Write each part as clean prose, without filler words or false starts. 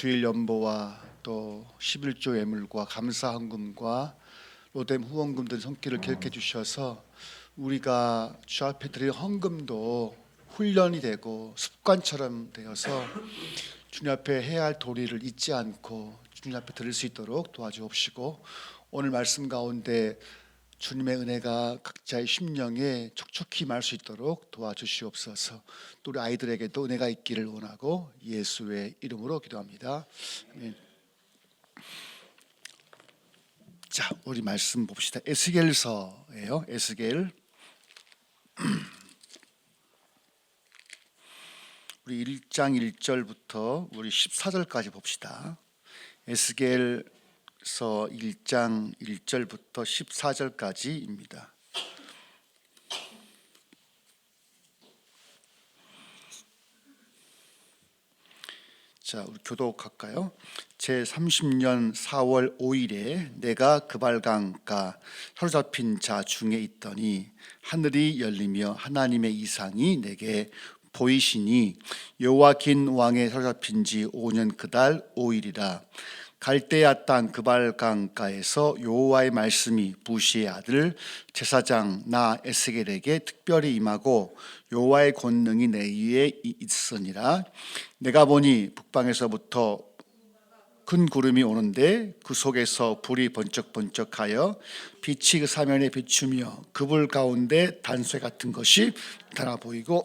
주일 연보와 또 11조 예물과 감사 헌금과 로뎀 후원금들 손길을 기억해 주셔서 우리가 주 앞에 드릴 헌금도 훈련이 되고 습관처럼 되어서 주님 앞에 해야 할 도리를 잊지 않고 주님 앞에 드릴 수 있도록 도와주옵시고, 오늘 말씀 가운데 주님의 은혜가 각자의 심령에 촉촉히 말 수 있도록 도와주시옵소서. 또 우리 아이들에게도 은혜가 있기를 원하고 예수의 이름으로 기도합니다. 아멘. 자, 우리 말씀 봅시다. 에스겔서예요. 에스겔. 우리 1장 1절부터 우리 14절까지 봅시다. 에스겔서 1장 1절부터 14절까지입니다. 자, 우리 교독할까요? 제30년 4월 5일에 내가 그발강가 사로잡힌 자 중에 있더니 하늘이 열리며 하나님의 이상이 내게 보이시니 요아긴 왕의 사로잡힌 지 5년 그달 5일이라. 갈대아 땅 그발강가에서 여호와의 말씀이 부시의 아들 제사장 나 에스겔에게 특별히 임하고 여호와의 권능이 내 위에 있으니라. 내가 보니 북방에서부터 큰 구름이 오는데 그 속에서 불이 번쩍번쩍하여 빛이 그 사면에 비추며 그 불 가운데 단쇠 같은 것이 달아 보이고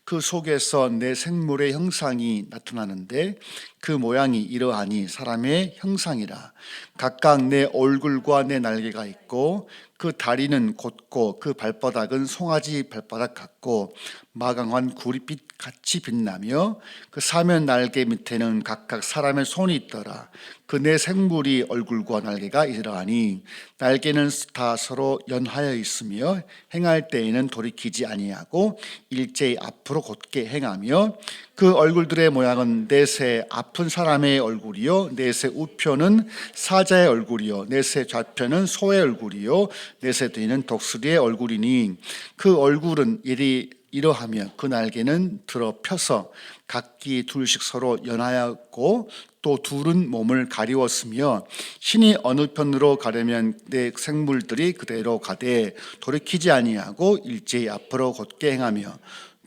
그 속에서 내 생물의 형상이 나타나는데 그 모양이 이러하니 사람의 형상이라. 각각 내 얼굴과 내 날개가 있고 그 다리는 곧고 그 발바닥은 송아지 발바닥 같고 마강한 구릿빛 같이 빛나며 그 사면 날개 밑에는 각각 사람의 손이 있더라. 그 네 생물이 얼굴과 날개가 이러하니 날개는 다 서로 연하여 있으며 행할 때에는 돌이키지 아니하고 일제히 앞으로 곧게 행하며 그 얼굴들의 모양은 넷의 앞은 사람의 얼굴이요 넷의 우편은 사자의 얼굴이요 넷의 좌편은 소의 얼굴이요 넷의 뒤는 독수리의 얼굴이니 그 얼굴은 이러하며 그 날개는 들어 펴서 각기 둘씩 서로 연하였고 또 둘은 몸을 가리웠으며 신이 어느 편으로 가려면 내 생물들이 그대로 가되 돌이키지 아니하고 일제히 앞으로 곧게 행하며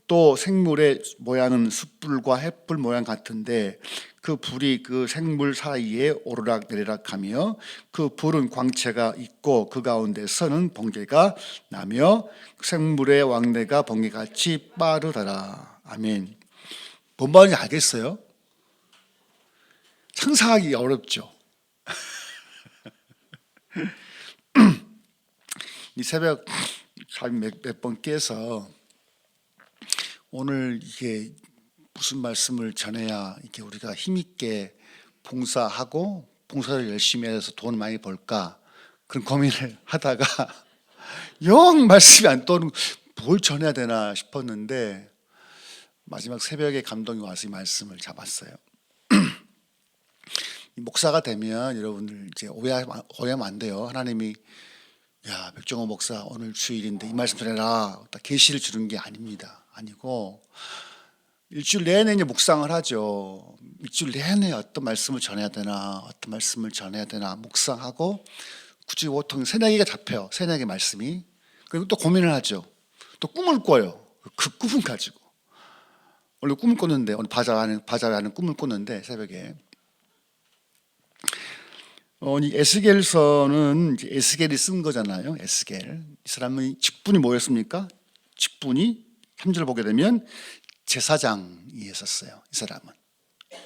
또 생물의 모양은 숯불과 햇불 모양 같은데 그 불이 그 생물 사이에 오르락 내리락하며 그 불은 광채가 있고 그 가운데서는 번개가 나며 생물의 왕래가 번개같이 빠르더라. 아멘. 뭔 말인지 알겠어요? 상상하기 어렵죠. 이 새벽 몇 번 깨서 오늘 이게 무슨 말씀을 전해야 이렇게 우리가 힘있게 봉사하고 봉사를 열심히 해서 돈을 많이 벌까 그런 고민을 하다가 영 말씀이 안 떠오르는 뭘 전해야 되나 싶었는데 마지막 새벽에 감동이 와서 이 말씀을 잡았어요. 목사가 되면 여러분들 이제 오해하면 안 돼요. 하나님이 야 백종원 목사 오늘 주일인데 이 말씀 전해라 딱 계시를 주는 게 아닙니다. 아니고 일주일 내내 이제 묵상을 하죠. 일주일 내내 어떤 말씀을 전해야 되나 어떤 말씀을 전해야 되나 묵상하고 굳이 보통 세네 개가 잡혀요. 세네 개 말씀이. 그리고 또 고민을 하죠. 또 꿈을 꿔요. 그 꿈을 가지고 원래 꿈을 꿨는데 오늘 바자라는 꿈을 꿨는데 새벽에 이 에스겔서는 이제 에스겔이 쓴 거잖아요. 에스겔. 이 사람은 직분이 뭐였습니까? 직분이 3절 보게 되면 제사장이었어요. 이 사람은.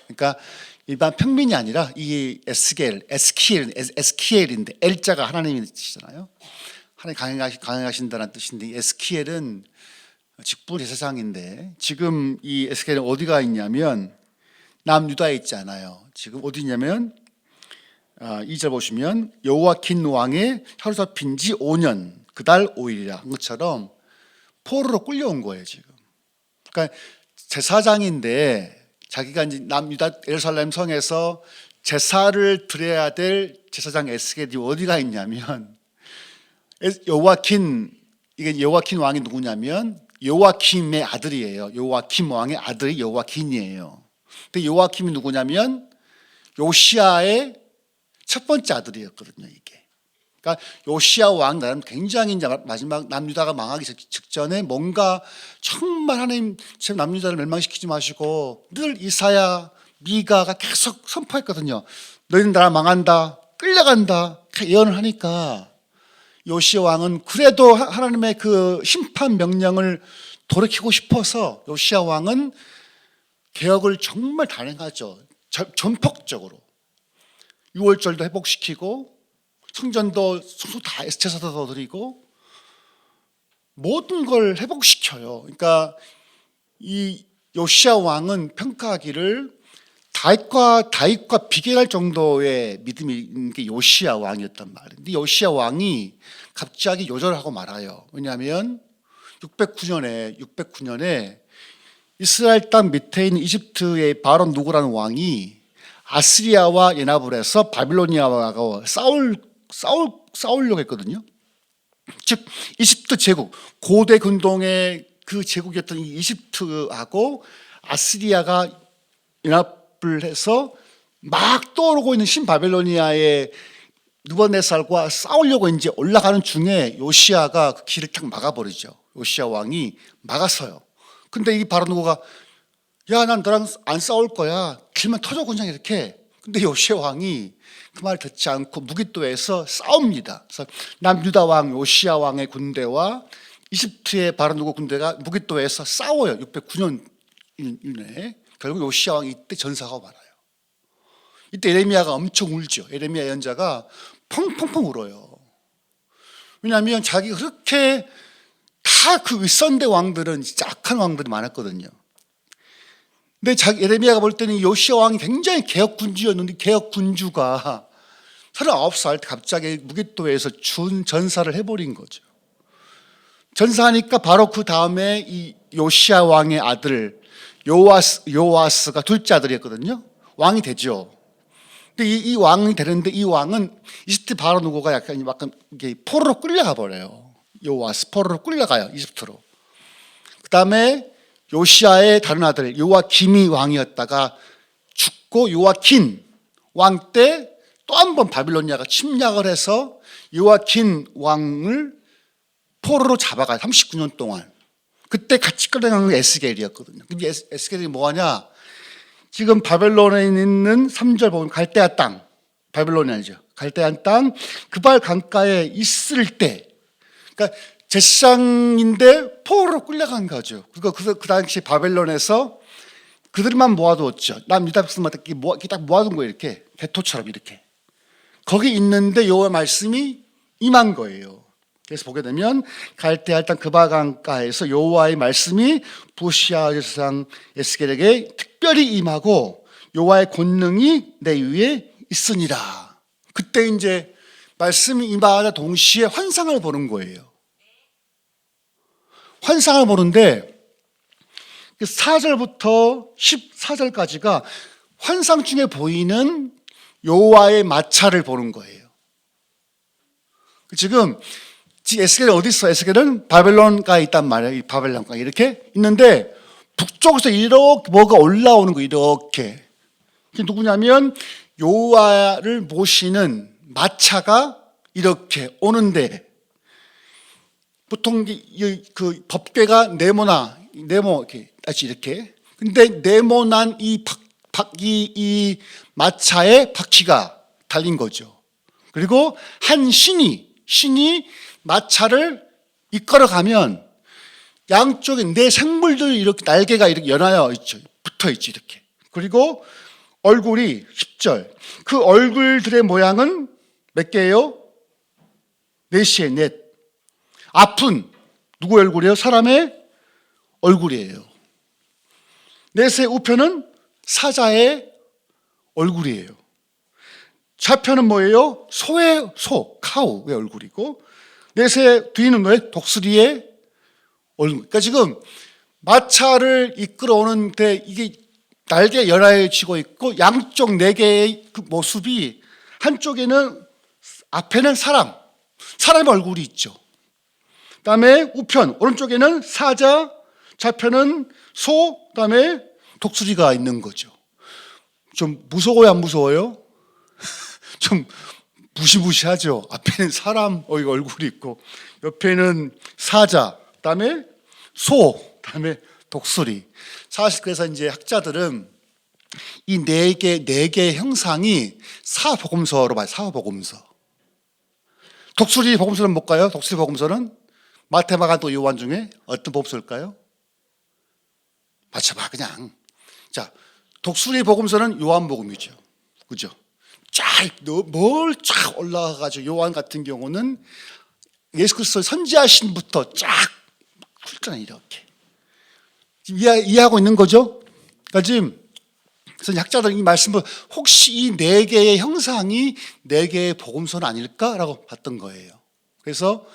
그러니까 일반 평민이 아니라 이 에스키엘인데 엘자가 하나님의 뜻이잖아요. 하나님 강행하신다는 뜻인데 에스키엘은 직분 제사장인데 지금 이 에스겔은 어디가 있냐면 남유다에 있지 않아요. 지금 어디 있냐면 2절 보시면 여호와킨 왕의 사로잡힌 지 5년 그달 5일이라 한 것처럼 포로로 끌려온 거예요 지금. 그러니까 제사장인데 자기가 이제 남유다 예루살렘 성에서 제사를 드려야 될 제사장 에스겔이 어디가 있냐면 이게 여호와킨 왕이 누구냐면 요아킴의 아들이에요. 요아킴 왕의 아들이 요아긴이에요. 근데 요아킴이 누구냐면 요시아의 첫 번째 아들이었거든요. 이게. 그러니까 요시아 왕 나름 굉장히 이제 마지막 남유다가 망하기 직전에 뭔가 정말 하나님 제 남유다를 멸망시키지 마시고 늘 이사야, 미가가 계속 선포했거든요. 너희는 나라 망한다, 끌려간다 예언을 하니까 요시아 왕은 그래도 하나님의 그 심판 명령을 돌이키고 싶어서 요시아 왕은 개혁을 정말 단행하죠. 전폭적으로 6월절도 회복시키고 성전도 다 제사도 드리고 모든 걸 회복시켜요. 그러니까 이 요시아 왕은 평가하기를 다윗과 비교할 정도의 믿음이 있는 게 요시아 왕이었단 말이에요. 근데 요시아 왕이 갑자기 요절하고 말아요. 왜냐하면 609년에 이스라엘 땅 밑에 있는 이집트의 바론 누구라는 왕이 아스리아와 연합을 해서 바빌로니아하고 싸우려고 했거든요. 즉 이집트 제국, 고대 근동의 그 제국이었던 이 이집트하고 아스리아가 연합을 해서 막 떠오르고 있는 신바빌로니아의 느부갓네살과 싸우려고 이제 올라가는 중에 요시아가 그 길을 탁 막아버리죠. 요시아 왕이 막았어요. 근데 이 바로 누구가 야, 난 너랑 안 싸울 거야. 길만 터져 그냥 이렇게. 근데 요시아 왕이 그 말 듣지 않고 무기또에서 싸웁니다. 그래서 남유다 왕 요시아 왕의 군대와 이집트의 바로 누구 군대가 무기또에서 싸워요. 609년 이내에. 결국 요시아 왕이 이때 전사하고 말아요. 이때 에레미야가 엄청 울죠. 에레미야 예언자가 펑펑펑 울어요. 왜냐하면 자기가 그렇게 다 그 윗선대 왕들은 진짜 악한 왕들이 많았거든요. 근데 에레미야가 볼 때는 요시아 왕이 굉장히 개혁 군주였는데 개혁 군주가 39살 때 갑자기 무기또에서 전사를 해버린 거죠. 전사하니까 바로 그 다음에 이 요시아 왕의 아들 요아스가 둘째 아들이었거든요. 왕이 되죠. 근데 이 왕이 되는데 이 왕은 이집트 바로 누구가 약간 이게 포로로 끌려가 버려요. 요아스 포로로 끌려가요. 이집트로. 그 다음에 요시아의 다른 아들 요아김이 왕이었다가 죽고 요아킨 왕 때 또 한 번 바빌로니아가 침략을 해서 요아킨 왕을 포로로 잡아가요. 39년 동안. 그때 같이 끌려간 게 에스겔이었거든요. 근데 에스겔이 뭐하냐? 지금 바벨론에 있는 3절 보면 갈대아 땅, 바벨론이죠. 갈대아 땅 그발 강가에 있을 때, 그러니까 제사장인데 포로로 끌려간 거죠. 그 당시 바벨론에서 그들만 모아두었죠. 남유다 백성마다 이렇게 딱 모아둔 거예요. 이렇게 개토처럼 이렇게. 거기 있는데 여호와 말씀이 임한 거예요. 그래서 보게 되면 갈대아 땅 그발 강가에서 여호와의 말씀이 부시아 제사장 에스겔에게 특별히 임하고 여호와의 권능이 내 위에 있으니라. 그때 이제 말씀이 임하자 동시에 환상을 보는 거예요. 환상을 보는데 4절부터 14절까지가 환상 중에 보이는 여호와의 마차를 보는 거예요. 지금 에스겔이 어디 있어? 에스겔은 바벨론가에 있단 말이에요. 이 바벨론가 이렇게 있는데 북쪽에서 이렇게 뭐가 올라오는 거 이렇게. 그게 누구냐면 여호와를 모시는 마차가 이렇게 오는데 보통 그 법궤가 네모 이렇게. 근데 네모난 이 마차에 바퀴가 달린 거죠. 그리고 한 신이 마차를 이끌어 가면 양쪽에 네 생물들이 이렇게 날개가 이렇게 연하여 있죠. 붙어 있죠, 이렇게. 그리고 얼굴이 10절. 그 얼굴들의 모양은 몇 개예요? 넷이에요, 넷. 앞은 누구의 얼굴이에요? 사람의 얼굴이에요. 넷의 우편은 사자의 얼굴이에요. 좌편은 뭐예요? 카우의 얼굴이고, 넷의 뒤는 뭐예요? 독수리의 얼굴. 그러니까 지금 마차를 이끌어오는데 이게 날개 연하여지고 있고 양쪽 네 개의 그 모습이 한쪽에는 앞에는 사람의 얼굴이 있죠. 그다음에 우편 오른쪽에는 사자, 좌편은 소, 그다음에 독수리가 있는 거죠. 좀 무서워요, 안 무서워요? 좀 무시무시하죠. 앞에는 사람 얼굴이 있고 옆에는 사자, 그다음에 소, 그다음에 독수리. 사실 그래서 이제 학자들은 이 네 개의 형상이 사복음서로 봐요. 사복음서. 독수리 복음서는 뭘까요? 독수리 복음서는 마태, 마가, 또 요한 중에 어떤 복음서일까요? 맞춰봐 그냥. 자, 독수리 복음서는 요한복음이죠. 그죠? 쫙 올라가가지고 요한 같은 경우는 예수 그리스도 선지하신부터 쫙 훑잖아요. 이렇게 이해하고 있는 거죠? 그러니까 지금 그래서 학자들은 이 말씀을 혹시 이 네 개의 형상이 네 개의 복음서는 아닐까라고 봤던 거예요. 그래서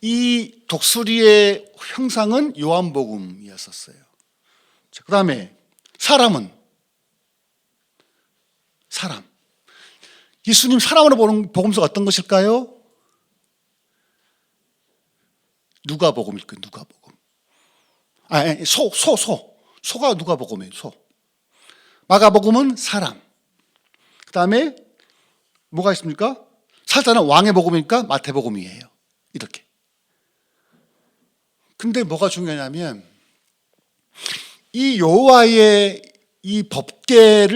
이 독수리의 형상은 요한복음이었었어요. 그 다음에 사람은 사람. 예수님 사람으로 보는 복음서가 어떤 것일까요? 누가복음일까요? 누가복음. 소가 누가복음이에요. 소. 마가복음은 사람. 그 다음에 뭐가 있습니까? 사자는 왕의 복음이니까 마태복음이에요. 이렇게. 근데 뭐가 중요하냐면 이 여호와의 이 법계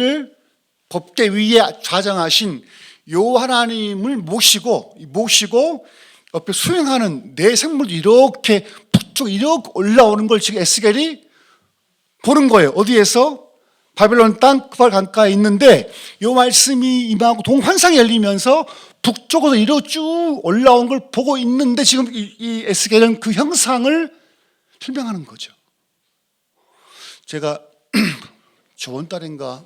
위에 좌정하신 요 하나님을 모시고 옆에 수행하는 내 생물도 이렇게 북쪽 이렇게 올라오는 걸 지금 에스겔이 보는 거예요. 어디에서? 바벨론 땅 그발 강가에 있는데 요 말씀이 임하고 동환상이 열리면서 북쪽으로 이렇게 쭉 올라온 걸 보고 있는데 지금 이 에스겔은 그 형상을 설명하는 거죠. 제가 저번 달인가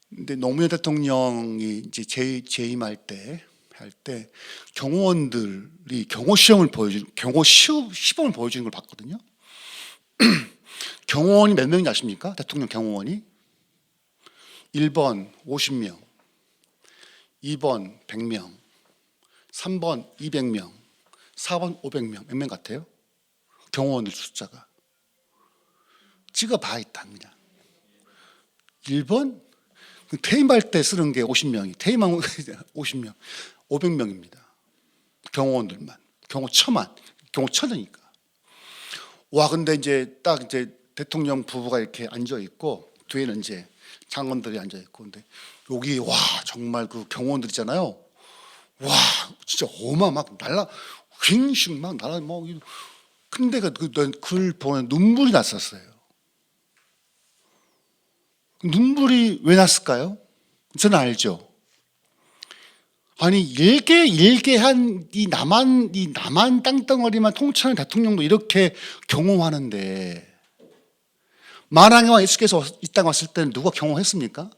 근데 노무현 대통령이 이제 재임할 때 경호원들이 시범을 보여주는 걸 봤거든요. 경호원이 몇 명인지 아십니까? 대통령 경호원이 1번 50명, 2번 100명, 3번 200명, 4번 500명. 몇 명 같아요? 경호원들 숫자가 찍어봐 있답니다. 1번 퇴임할 때 쓰는 게 50명이 퇴임하면 50명, 500명입니다. 경호원들만, 경호 1000이니까. 와, 근데 이제 딱 이제 대통령 부부가 이렇게 앉아 있고 뒤에는 이제 장관들이 앉아 있고, 근데 여기 와 정말 그 경호원들 있잖아요. 와 진짜 막 휑식 막 날아 뭐. 근데 그걸 보면 눈물이 났었어요. 눈물이 왜 났을까요? 저는 알죠. 아니 일개한 이 남한 땅덩어리만 통치하는 대통령도 이렇게 경호하는데 만왕의 왕 예수께서 이 땅 왔을 때는 누가 경호했습니까?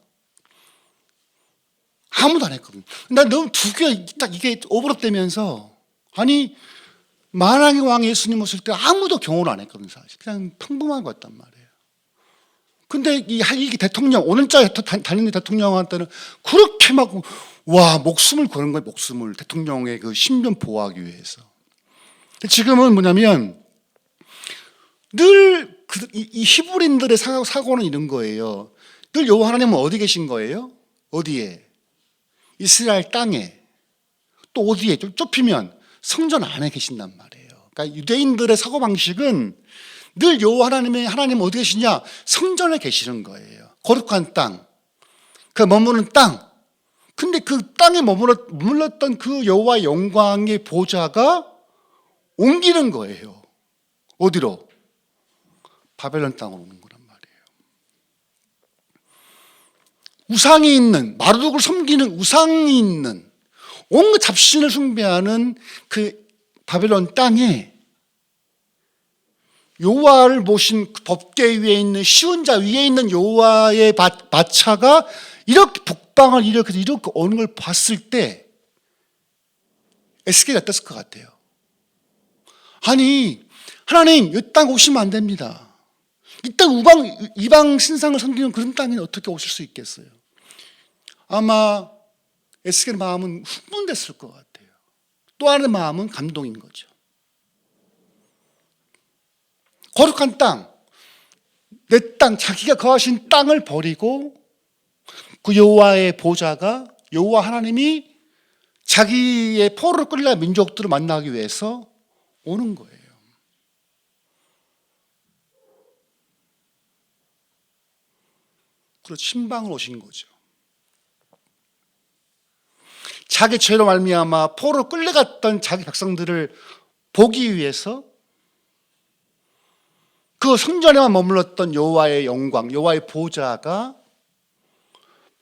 아무도 안 했거든요. 난 너무 두 개 딱 이게 오버랩되면서 아니 만왕의 왕 예수님 오실 때 아무도 경호를 안 했거든요. 사실 그냥 평범한 거였단 말이에요. 근데 이 대통령 오늘자 다니는 대통령한테는 그렇게 막 목숨을 거는 거예요. 목숨을 대통령의 그 신변 보호하기 위해서. 지금은 뭐냐면 늘 이 히브리인들의 사고는 이런 거예요. 늘 여호와 하나님은 어디 계신 거예요? 어디에? 이스라엘 땅에. 또 어디에? 좀 좁히면 성전 안에 계신단 말이에요. 그러니까 유대인들의 사고 방식은 늘 여호와 하나님 어디 계시냐? 성전에 계시는 거예요. 거룩한 땅, 그 머무는 땅. 근데 그 땅에 머물렀던 그 여호와의 영광의 보좌가 옮기는 거예요. 어디로? 바벨론 땅으로 오는 거란 말이에요. 우상이 있는, 마르둑을 섬기는 우상이 있는 온갖 잡신을 숭배하는 그 바벨론 땅에 여호와를 모신 그 법궤 위에 있는 시온자 위에 있는 여호와의 마차가 이렇게 북방을 이렇게 오는 걸 봤을 때 에스겔이 어땠을 것 같아요? 아니 하나님 이 땅 오시면 안 됩니다. 이 땅 이방 신상을 섬기는 그런 땅에 어떻게 오실 수 있겠어요? 아마 에스겔 마음은 흥분됐을 것 같아요. 또 하나의 마음은 감동인 거죠. 거룩한 땅, 내 땅, 자기가 거하신 땅을 버리고 그 여호와의 보좌가 여호와 하나님이 자기의 포로를 끌려 민족들을 만나기 위해서 오는 거예요. 그리고 신방을 오신 거죠. 자기 죄로 말미암아 포로로 끌려갔던 자기 백성들을 보기 위해서 그 성전에만 머물렀던 여호와의 영광, 여호와의 보좌가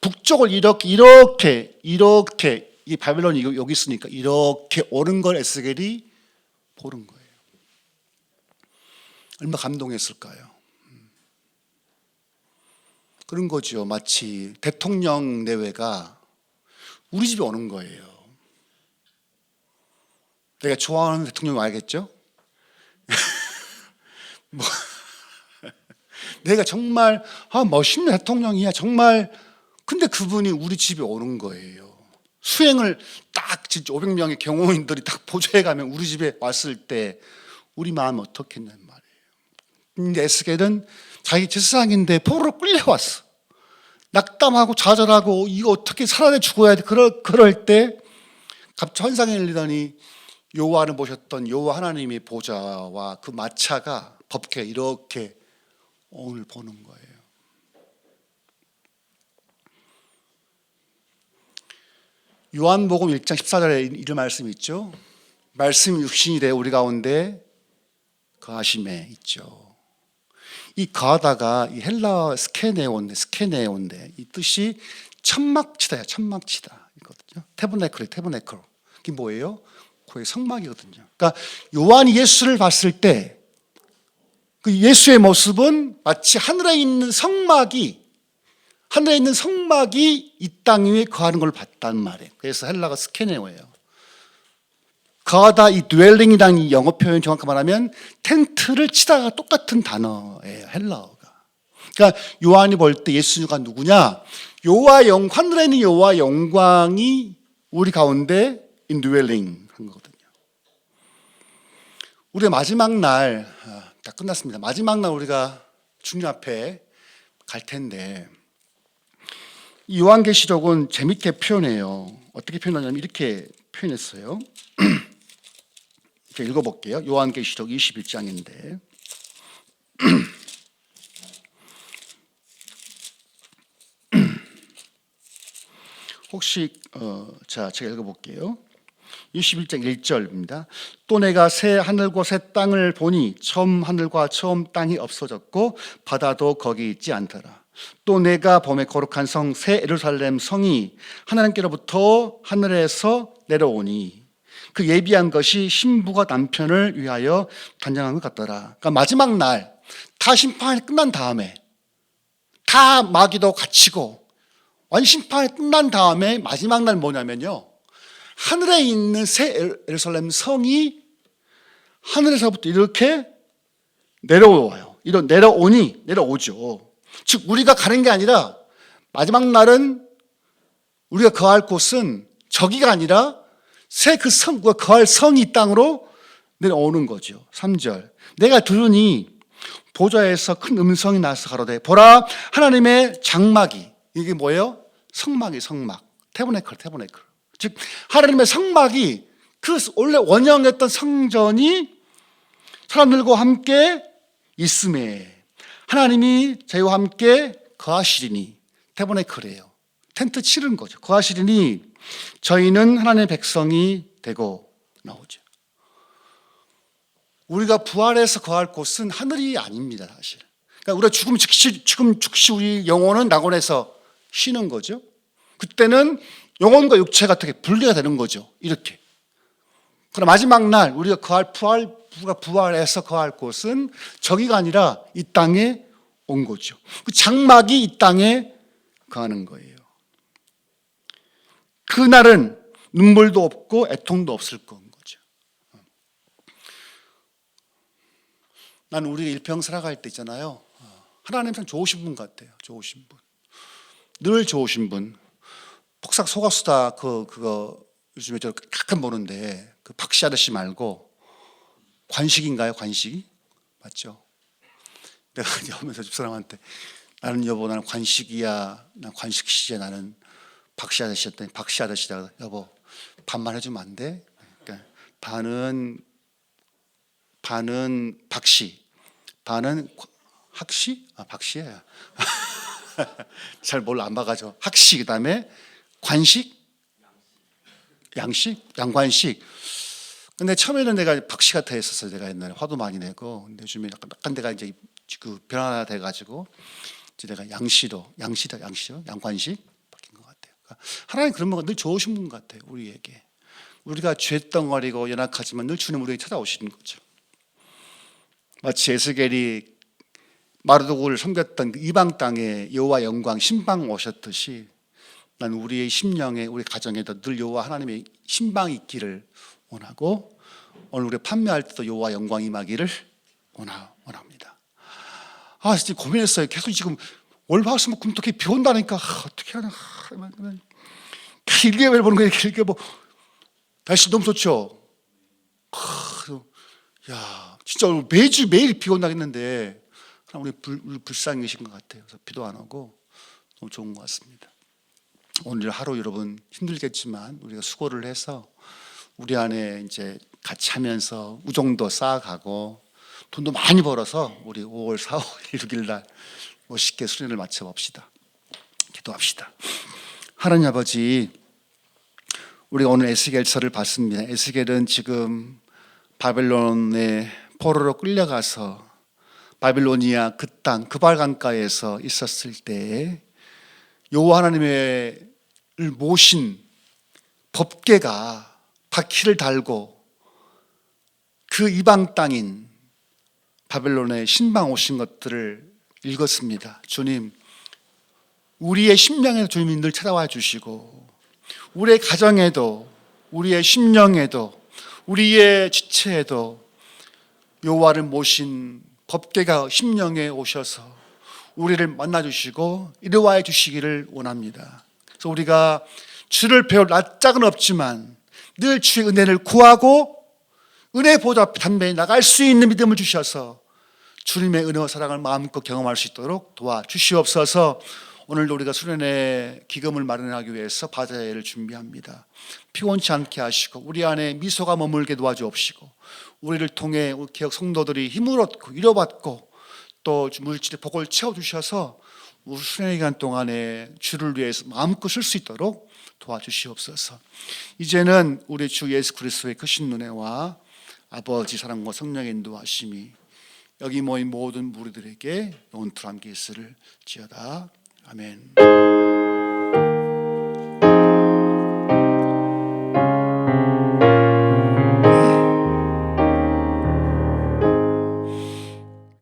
북쪽을 이렇게 이 바벨론이 여기 있으니까 이렇게 오는 걸 에스겔이 보는 거예요. 얼마나 감동했을까요? 그런 거죠. 마치 대통령 내외가 우리 집에 오는 거예요. 내가 좋아하는 대통령이 와야겠죠? 내가 정말 멋있는 대통령이야 정말. 근데 그분이 우리 집에 오는 거예요. 수행을 딱 진짜 500명의 경호인들이 딱 보좌에 가면 우리 집에 왔을 때 우리 마음 어떻겠냔 말이에요. 근데 에스겔은 자기 제사장인데 포로로 끌려왔어. 낙담하고 좌절하고 이거 어떻게 살아내 죽어야 돼. 그럴 때 갑자기 환상이 열리더니 여호와를 모셨던 여호와 하나님의 보좌와 그 마차가 법궤 이렇게 오늘 보는 거예요. 요한복음 1장 14절에 이런 말씀이 있죠. 말씀이 육신이 되어 우리 가운데 거하심에 있죠. 이 거하다가 이 헬라 스케네온데 이 뜻이 천막치다야. 천막치다 이거든요. 태브네클. 이게 뭐예요? 거의 성막이거든요. 그러니까 요한이 예수를 봤을 때 그 예수의 모습은 마치 하늘에 있는 성막이 이 땅 위에 거하는 걸 봤단 말이에요. 그래서 헬라가 스케네오예요. 거하다, 이 dwelling이라는 이 영어 표현 정확히 말하면 텐트를 치다가 똑같은 단어예요. 헬라어가. 그러니까 요한이 볼 때 예수가 누구냐? 하늘에 있는 여호와 영광이 우리 가운데 indwelling 한 거거든요. 우리가 마지막 날 다 끝났습니다. 마지막 날 우리가 주님 앞에 갈 텐데 이 요한계시록은 재밌게 표현해요. 어떻게 표현하냐면 이렇게 표현했어요. 이렇게 읽어볼게요. 요한계시록 21장인데 혹시 제가 읽어볼게요. 21장 1절입니다. 또 내가 새 하늘과 새 땅을 보니 처음 하늘과 처음 땅이 없어졌고 바다도 거기 있지 않더라. 또 내가 봄에 거룩한 성 새 예루살렘 성이 하나님께로부터 하늘에서 내려오니 그 예비한 것이 신부가 남편을 위하여 단장한 것 같더라. 그러니까 마지막 날 다 심판이 끝난 다음에 다 마귀도 갇히고 완심판이 끝난 다음에 마지막 날 뭐냐면요, 하늘에 있는 새 예루살렘 성이 하늘에서부터 이렇게 내려와요. 내려오죠. 즉 우리가 가는 게 아니라 마지막 날은 우리가 거할 곳은 저기가 아니라 새 그 성과 거할 성이 이 땅으로 내려오는 거죠. 3절 내가 들으니 보좌에서 큰 음성이 나서 가로되 보라 하나님의 장막이, 이게 뭐예요? 성막 태브네클. 즉 하나님의 성막이 그 원래 원형했던 성전이 사람들과 함께 있음에 하나님이 저희와 함께 거하시리니, 태브네클이에요. 텐트 치른 거죠. 거하시리니 저희는 하나님의 백성이 되고 나오죠. 우리가 부활해서 거할 곳은 하늘이 아닙니다, 사실. 그러니까 우리가 죽음 즉시 우리 영혼은 낙원에서 쉬는 거죠. 그때는 영혼과 육체가 어떻게 분리가 되는 거죠. 이렇게. 그럼 마지막 날 우리가 부활해서 거할 곳은 저기가 아니라 이 땅에 온 거죠. 그 장막이 이 땅에 거하는 거예요. 그날은 눈물도 없고 애통도 없을 거죠. 난 우리 일평 살아갈 때 있잖아요. 하나님 참 좋으신 분 같아요. 좋으신 분. 늘 좋으신 분. 폭삭 속았수다 그거 요즘에 저 가끔 보는데 그 박씨 아저씨 말고 관식인가요? 관식이? 맞죠? 내가 이제 오면서 집사람한테 나는 여보 나는 관식이야. 난 관식 시제 나는 박씨 아저씨였더니 박씨 아저씨다. 여보 반만 해주면 안 돼? 그러니까 반은 박씨, 반은 학씨? 박씨야. 잘 몰라 안 봐가지고 학씨 그다음에 관식, 양식, 양관식. 근데 처음에는 내가 박씨 같아 했었어. 내가 옛날에 화도 많이 내고. 근데 요즘에 약간 내가 이제 그 변화돼 가지고 이제 내가 양씨로 양관식 바뀐 것 같아요. 그러니까 하나님 그런 분가 늘 좋으신 분 같아요. 우리에게 우리가 죄덩어리고 연약하지만 늘 주님 우리에게 찾아오시는 거죠. 마치 에스겔이 마르도고를 섬겼던 그 이방 땅에 여호와 영광 신방 오셨듯이 난 우리의 심령에 우리 가정에도 늘 여호와 하나님의 신방이 있기를 원하고 오늘 우리 판매할 때도 여호와 영광 임하기를 원합니다. 진짜 고민했어요. 계속 지금 월화수목 금토끼 비 온다니까 어떻게 하나 일개월 보는 거예요. 일개월 날씨 너무 좋죠. 야 진짜 매일 비 온다겠는데 우리 불쌍히 계신 것 같아요. 그래서 비도 안 오고 너무 좋은 것 같습니다. 오늘 하루 여러분 힘들겠지만 우리가 수고를 해서 우리 안에 이제 같이 하면서 우정도 쌓아가고 돈도 많이 벌어서 우리 5월, 4월, 6일 날 멋있게 수련을 마쳐 봅시다. 기도합시다. 하나님 아버지, 우리가 오늘 에스겔서를 봤습니다. 에스겔은 지금 바벨론의 포로로 끌려가서 바빌로니아 그 땅 그발강가에서 있었을 때에 여호와 하나님을 모신 법궤가 바퀴를 달고 그 이방 땅인 바벨론의 신방 오신 것들을 읽었습니다. 주님, 우리의 심령에도 주님이 늘 찾아와 주시고 우리의 가정에도 우리의 심령에도 우리의 지체에도 여호와를 모신 법궤가 심령에 오셔서 우리를 만나주시고 이루어 주시기를 원합니다. 그래서 우리가 주를 배울 낯짝은 없지만 늘 주의 은혜를 구하고 은혜 보좌 앞에 담대히 나갈 수 있는 믿음을 주셔서 주님의 은혜와 사랑을 마음껏 경험할 수 있도록 도와주시옵소서. 오늘도 우리가 수련의 기금을 마련하기 위해서 바자회를 준비합니다. 피곤치 않게 하시고 우리 안에 미소가 머물게 도와주옵시고 우리를 통해 우리 기억 성도들이 힘을 얻고 위로받고 또 물질의 복을 채워주셔서 우리 수련의 기간 동안에 주를 위해서 마음껏 쓸 수 있도록 도와주시옵소서. 이제는 우리 주 예수 그리스도의 크신 은혜와 아버지 사랑과 성령의 인도하심이 여기 모인 모든 무리들에게 온투 함께 있으리지어다. 아멘.